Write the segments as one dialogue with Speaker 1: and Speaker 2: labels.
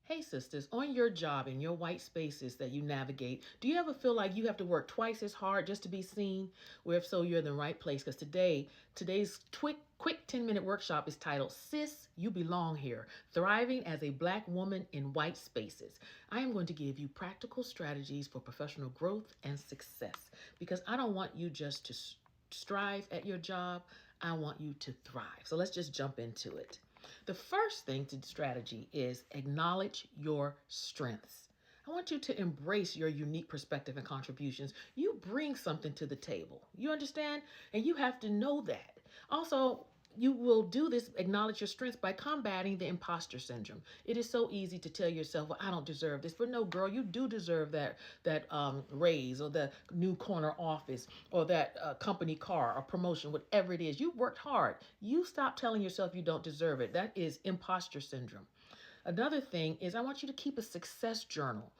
Speaker 1: Hey sisters, on your job in your white spaces that you navigate, do you ever feel like you have to work twice as hard just to be seen? Well, if so, you're in the right place because today's quick 10-minute workshop is titled Sis, You Belong Here, Thriving as a Black Woman in White Spaces. I am going to give you practical strategies for professional growth and success because I don't want you just to strive at your job. I want you to thrive. So let's just jump into it. The first thing to strategy is acknowledge your strengths. I want you to embrace your unique perspective and contributions. You bring something to the table. You understand? And you have to know that. Also, you will do this, acknowledge your strengths by combating the imposter syndrome. It is so easy to tell yourself, well, I don't deserve this. But no, girl, you do deserve that raise or the new corner office or that company car or promotion, whatever it is. You worked hard. You stop telling yourself you don't deserve it. That is imposter syndrome. Another thing is I want you to keep a success journal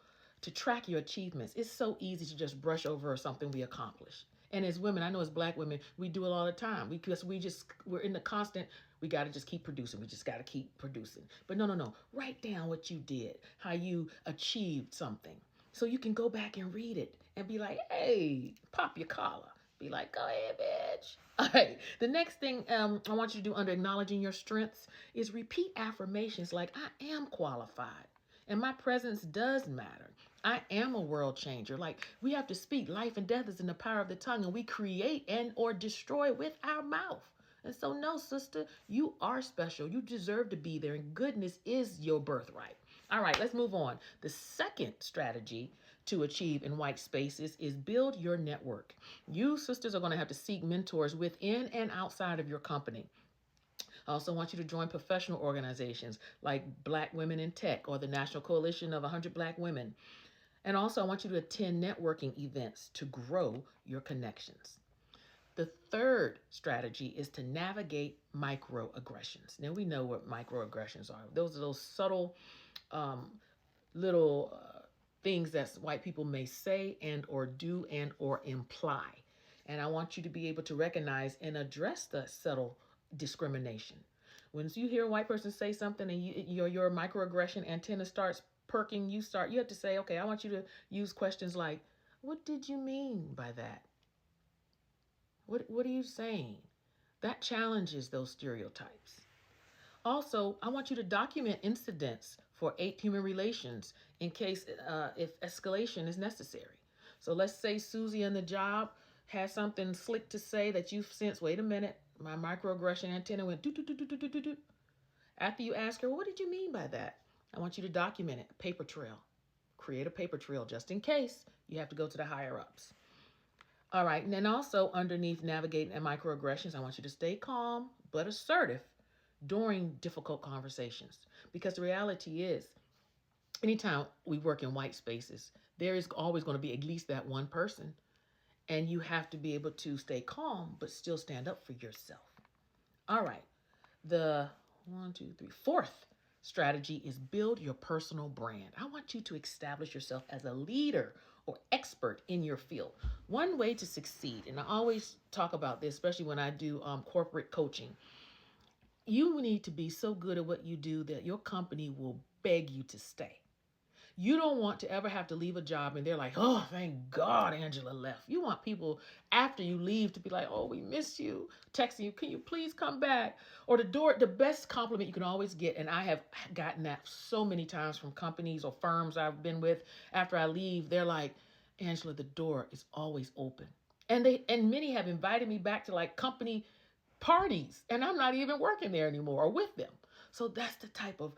Speaker 1: to track your achievements. It's so easy to just brush over something we accomplished. And as women, I know as black women, we do it all the time because we're in the constant, we got to just keep producing. We just got to keep producing. But no. Write down what you did, how you achieved something. So you can go back and read it and be like, hey, pop your collar. Be like, go ahead, bitch. All right. The next thing I want you to do under acknowledging your strengths is repeat affirmations like, I am qualified and my presence does matter. I am a world changer. Like we have to speak. Life and death is in the power of the tongue, and we create and or destroy with our mouth. And so, no, sister, you are special. You deserve to be there, and goodness is your birthright. All right, let's move on. The second strategy to achieve in white spaces is build your network. You sisters are going to have to seek mentors within and outside of your company. I also want you to join professional organizations like Black Women in Tech or the National Coalition of 100 Black Women. And also, I want you to attend networking events to grow your connections. The third strategy is to navigate microaggressions. Now, we know what microaggressions are. Those are those subtle little things that white people may say and or do and or imply. And I want you to be able to recognize and address the subtle discrimination. When you hear a white person say something and your microaggression antenna starts perking, you have to say, okay, I want you to use questions like, what did you mean by that? What are you saying? That challenges those stereotypes. Also, I want you to document incidents for human relations in case if escalation is necessary. So let's say Susie on the job has something slick to say that you sense, wait a minute, my microaggression antenna went do do do do do do do. After you ask her, well, what did you mean by that? I want you to document it, paper trail. Create a paper trail just in case you have to go to the higher ups. All right, and then also underneath navigating and microaggressions, I want you to stay calm but assertive during difficult conversations. Because the reality is, anytime we work in white spaces, there is always going to be at least that one person. And you have to be able to stay calm but still stand up for yourself. All right, the fourth strategy is build your personal brand. I want you to establish yourself as a leader or expert in your field. One way to succeed, and I always talk about this, especially when I do corporate coaching, you need to be so good at what you do that your company will beg you to stay. You don't want to ever have to leave a job and they're like, oh, thank God Angela left. You want people after you leave to be like, oh, we miss you. Texting you, can you please come back? Or the best compliment you can always get, and I have gotten that so many times from companies or firms I've been with, after I leave, they're like, Angela, the door is always open. And many have invited me back to like company parties, and I'm not even working there anymore or with them. So that's the type of,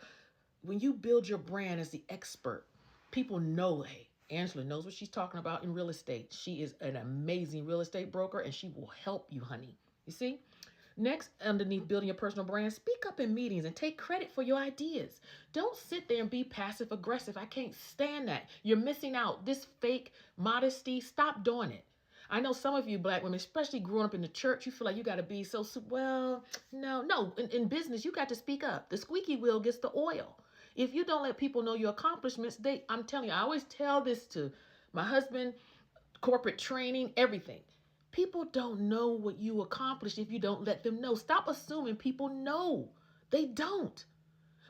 Speaker 1: when you build your brand as the expert, people know, hey, Angela knows what she's talking about in real estate. She is an amazing real estate broker and she will help you, honey. You see? Next, underneath building your personal brand, speak up in meetings and take credit for your ideas. Don't sit there and be passive aggressive. I can't stand that. You're missing out. This fake modesty, stop doing it. I know some of you black women, especially growing up in the church, you feel like you got to be so, well, no. In business, you got to speak up. The squeaky wheel gets the oil. If you don't let people know your accomplishments, I'm telling you, I always tell this to my husband, corporate training, everything. People don't know what you accomplished if you don't let them know. Stop assuming people know. They don't.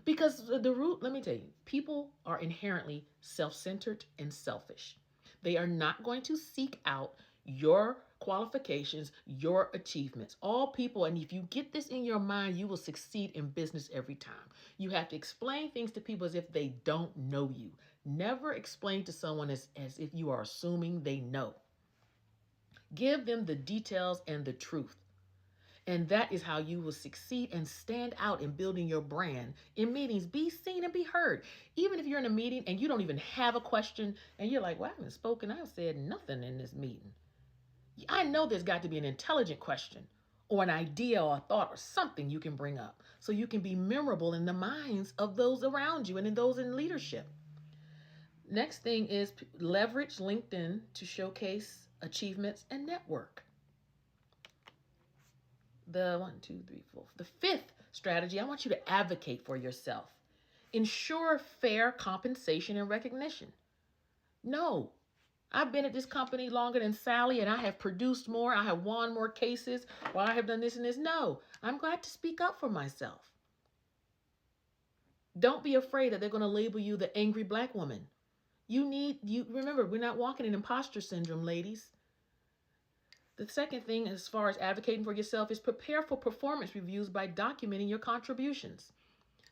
Speaker 1: Because the root, let me tell you, people are inherently self-centered and selfish. They are not going to seek out your qualifications, your achievements. All people, and if you get this in your mind, you will succeed in business every time. You have to explain things to people as if they don't know you. Never explain to someone as if you are assuming they know. Give them the details and the truth. And that is how you will succeed and stand out in building your brand in meetings. Be seen and be heard. Even if you're in a meeting and you don't even have a question and you're like, well, I haven't spoken, I've said nothing in this meeting. I know there's got to be an intelligent question or an idea or a thought or something you can bring up so you can be memorable in the minds of those around you and in those in leadership. Next thing is leverage LinkedIn to showcase achievements and network. The fifth strategy, I want you to advocate for yourself. Ensure fair compensation and recognition. No, I've been at this company longer than Sally and I have produced more. I have won more cases, or I have done this and this. No, I'm glad to speak up for myself. Don't be afraid that they're going to label you the angry black woman. You remember, we're not walking in imposter syndrome, ladies. The second thing, as far as advocating for yourself, is prepare for performance reviews by documenting your contributions.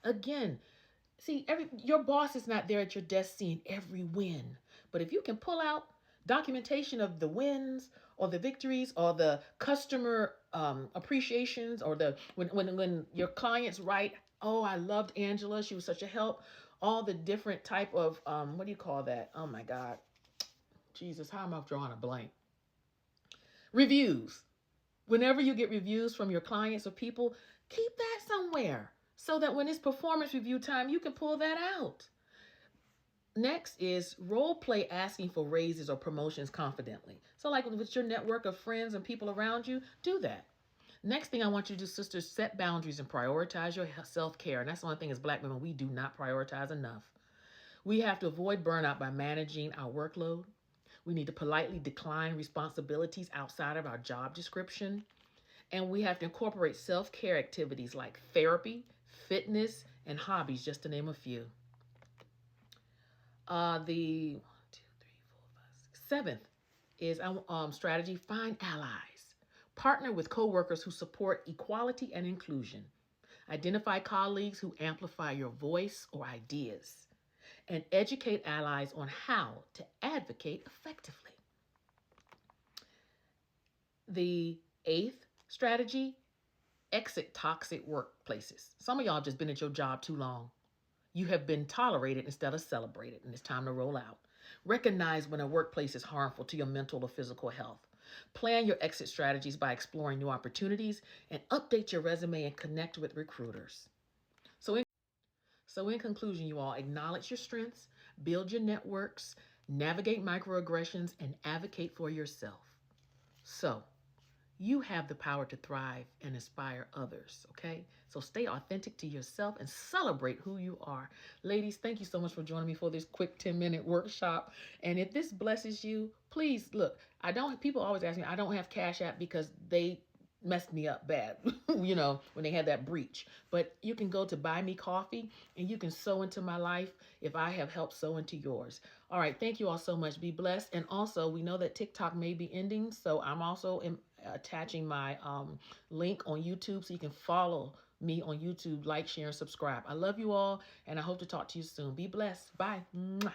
Speaker 1: Again, see, your boss is not there at your desk seeing every win. But if you can pull out documentation of the wins or the victories or the customer appreciations, or when your clients write, oh, I loved Angela, she was such a help. All the different type of, what do you call that? Oh my God. Jesus, how am I drawing a blank? Reviews. Whenever you get reviews from your clients or people, keep that somewhere so that when it's performance review time, you can pull that out. Next is role play asking for raises or promotions confidently. So like with your network of friends and people around you, do that. Next thing I want you to do, sisters, set boundaries and prioritize your self-care. And that's one thing as Black women, we do not prioritize enough. We have to avoid burnout by managing our workload. We need to politely decline responsibilities outside of our job description. And we have to incorporate self-care activities like therapy, fitness, and hobbies, just to name a few. The seventh is strategy, find allies. Partner with coworkers who support equality and inclusion. Identify colleagues who amplify your voice or ideas. And educate allies on how to advocate effectively. The eighth strategy, exit toxic workplaces. Some of y'all have just been at your job too long. You have been tolerated instead of celebrated, and it's time to roll out. Recognize when a workplace is harmful to your mental or physical health. Plan your exit strategies by exploring new opportunities, and update your resume and connect with recruiters. So in conclusion, you all, acknowledge your strengths, build your networks, navigate microaggressions, and advocate for yourself. So you have the power to thrive and inspire others, okay? So stay authentic to yourself and celebrate who you are. Ladies, thank you so much for joining me for this quick 10-minute workshop. And if this blesses you, please look, people always ask me, I don't have Cash App because they messed me up bad, when they had that breach. But you can go to Buy Me Coffee and you can sow into my life if I have helped sow into yours. All right, thank you all so much. Be blessed. And also, we know that TikTok may be ending, so I'm also attaching my link on YouTube so you can follow me on YouTube, like, share, and subscribe. I love you all, and I hope to talk to you soon. Be blessed. Bye. Mwah.